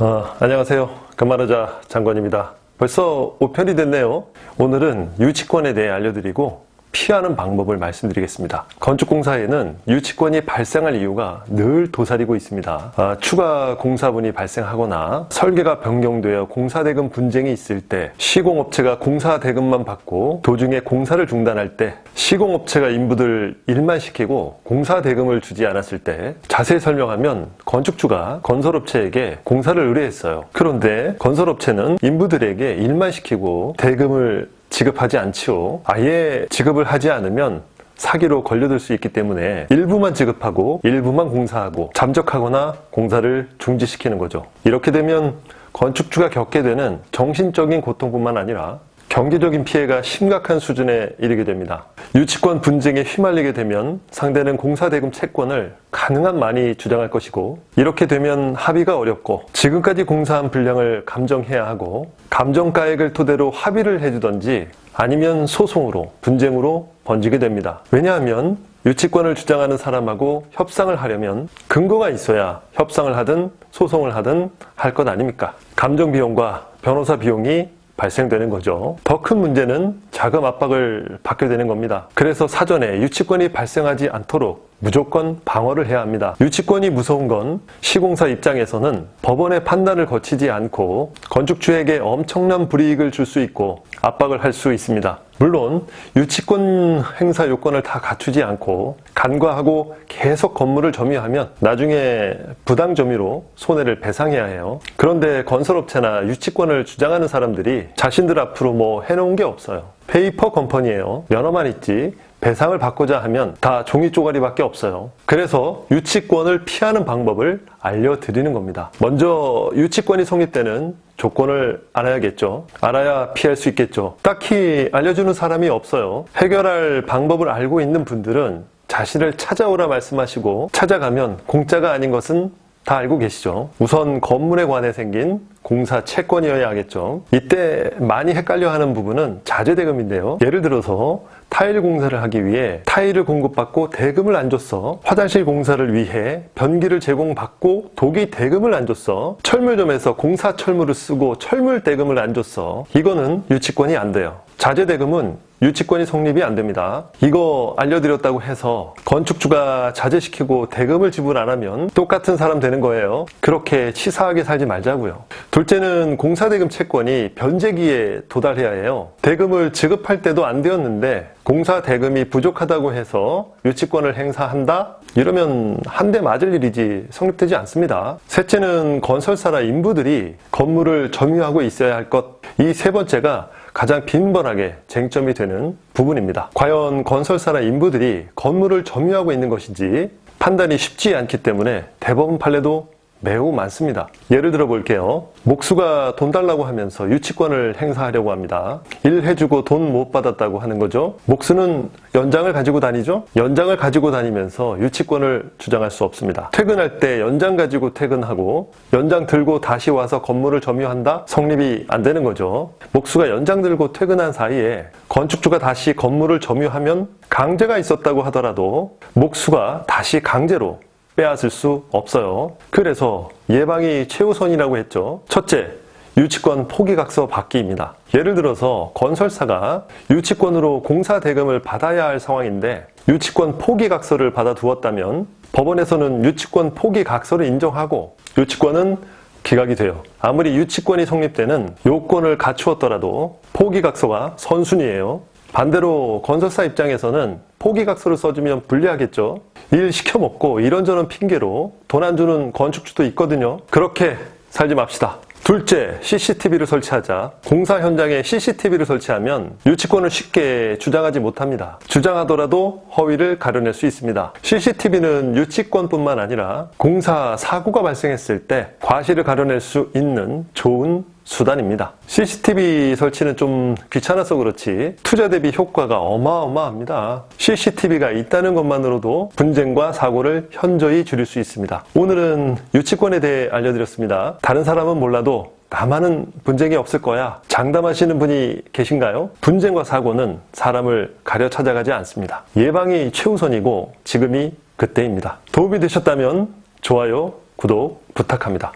안녕하세요. 금마르자 장관입니다. 벌써 5편이 됐네요. 오늘은 유치권에 대해 알려드리고 피하는 방법을 말씀드리겠습니다. 건축공사에는 유치권이 발생할 이유가 늘 도사리고 있습니다. 추가 공사분이 발생하거나 설계가 변경되어 공사대금 분쟁이 있을 때, 시공업체가 공사대금만 받고 도중에 공사를 중단할 때, 시공업체가 인부들 일만 시키고 공사대금을 주지 않았을 때, 자세히 설명하면 건축주가 건설업체에게 공사를 의뢰했어요. 그런데 건설업체는 인부들에게 일만 시키고 대금을 지급하지 않지요. 아예 지급을 하지 않으면 사기로 걸려들 수 있기 때문에 일부만 지급하고 일부만 공사하고 잠적하거나 공사를 중지시키는 거죠. 이렇게 되면 건축주가 겪게 되는 정신적인 고통뿐만 아니라 경제적인 피해가 심각한 수준에 이르게 됩니다. 유치권 분쟁에 휘말리게 되면 상대는 공사대금 채권을 가능한 많이 주장할 것이고, 이렇게 되면 합의가 어렵고 지금까지 공사한 분량을 감정해야 하고, 감정가액을 토대로 합의를 해주던지 아니면 소송으로, 분쟁으로 번지게 됩니다. 왜냐하면 유치권을 주장하는 사람하고 협상을 하려면 근거가 있어야 협상을 하든 소송을 하든 할 것 아닙니까? 감정 비용과 변호사 비용이 발생되는 거죠. 더 큰 문제는 자금 압박을 받게 되는 겁니다. 그래서 사전에 유치권이 발생하지 않도록 무조건 방어를 해야 합니다. 유치권이 무서운 건 시공사 입장에서는 법원의 판단을 거치지 않고 건축주에게 엄청난 불이익을 줄 수 있고 압박을 할 수 있습니다. 물론 유치권 행사 요건을 다 갖추지 않고 간과하고 계속 건물을 점유하면 나중에 부당 점유로 손해를 배상해야 해요. 그런데 건설업체나 유치권을 주장하는 사람들이 자신들 앞으로 뭐 해놓은 게 없어요. 페이퍼 컴퍼니예요. 면허만 있지 배상을 받고자 하면 다 종이 쪼가리밖에 없어요. 그래서 유치권을 피하는 방법을 알려드리는 겁니다. 먼저 유치권이 성립되는 조건을 알아야겠죠. 알아야 피할 수 있겠죠. 딱히 알려주는 사람이 없어요. 해결할 방법을 알고 있는 분들은 자신을 찾아오라 말씀하시고 찾아가면 공짜가 아닌 것은 다 알고 계시죠. 우선 건물에 관해 생긴 공사 채권이어야 하겠죠. 이때 많이 헷갈려하는 부분은 자재대금인데요. 예를 들어서 타일 공사를 하기 위해 타일을 공급받고 대금을 안 줬어. 화장실 공사를 위해 변기를 제공받고 도기 대금을 안 줬어. 철물점에서 공사 철물을 쓰고 철물 대금을 안 줬어. 이거는 유치권이 안 돼요. 자재대금은 유치권이 성립이 안 됩니다. 이거 알려드렸다고 해서 건축주가 자재시키고 대금을 지불 안 하면 똑같은 사람 되는 거예요. 그렇게 치사하게 살지 말자고요. 둘째는 공사대금 채권이 변제기에 도달해야 해요. 대금을 지급할 때도 안 되었는데 공사 대금이 부족하다고 해서 유치권을 행사한다? 이러면 한 대 맞을 일이지 성립되지 않습니다. 셋째는 건설사나 인부들이 건물을 점유하고 있어야 할 것. 이 세 번째가 가장 빈번하게 쟁점이 되는 부분입니다. 과연 건설사나 인부들이 건물을 점유하고 있는 것인지 판단이 쉽지 않기 때문에 대법원 판례도 매우 많습니다. 예를 들어 볼게요. 목수가 돈 달라고 하면서 유치권을 행사하려고 합니다. 일해주고 돈 못 받았다고 하는 거죠. 목수는 연장을 가지고 다니죠. 연장을 가지고 다니면서 유치권을 주장할 수 없습니다. 퇴근할 때 연장 가지고 퇴근하고 연장 들고 다시 와서 건물을 점유한다? 성립이 안 되는 거죠. 목수가 연장 들고 퇴근한 사이에 건축주가 다시 건물을 점유하면 강제가 있었다고 하더라도 목수가 다시 강제로 빼앗을 수 없어요. 그래서 예방이 최우선이라고 했죠. 첫째, 유치권 포기각서 받기입니다. 예를 들어서 건설사가 유치권으로 공사 대금을 받아야 할 상황인데 유치권 포기각서를 받아두었다면 법원에서는 유치권 포기각서를 인정하고 유치권은 기각이 돼요. 아무리 유치권이 성립되는 요건을 갖추었더라도 포기각서가 선순위예요. 반대로 건설사 입장에서는 포기각서를 써주면 불리하겠죠. 일 시켜먹고 이런저런 핑계로 돈 안 주는 건축주도 있거든요. 그렇게 살지 맙시다. 둘째, CCTV를 설치하자. 공사 현장에 CCTV를 설치하면 유치권을 쉽게 주장하지 못합니다. 주장하더라도 허위를 가려낼 수 있습니다. CCTV는 유치권뿐만 아니라 공사 사고가 발생했을 때 과실을 가려낼 수 있는 좋은 수단입니다. CCTV 설치는 좀 귀찮아서 그렇지 투자 대비 효과가 어마어마합니다. CCTV가 있다는 것만으로도 분쟁과 사고를 현저히 줄일 수 있습니다. 오늘은 유치권에 대해 알려드렸습니다. 다른 사람은 몰라도 나만은 분쟁이 없을 거야. 장담하시는 분이 계신가요? 분쟁과 사고는 사람을 가려 찾아가지 않습니다. 예방이 최우선이고 지금이 그때입니다. 도움이 되셨다면 좋아요, 구독 부탁합니다.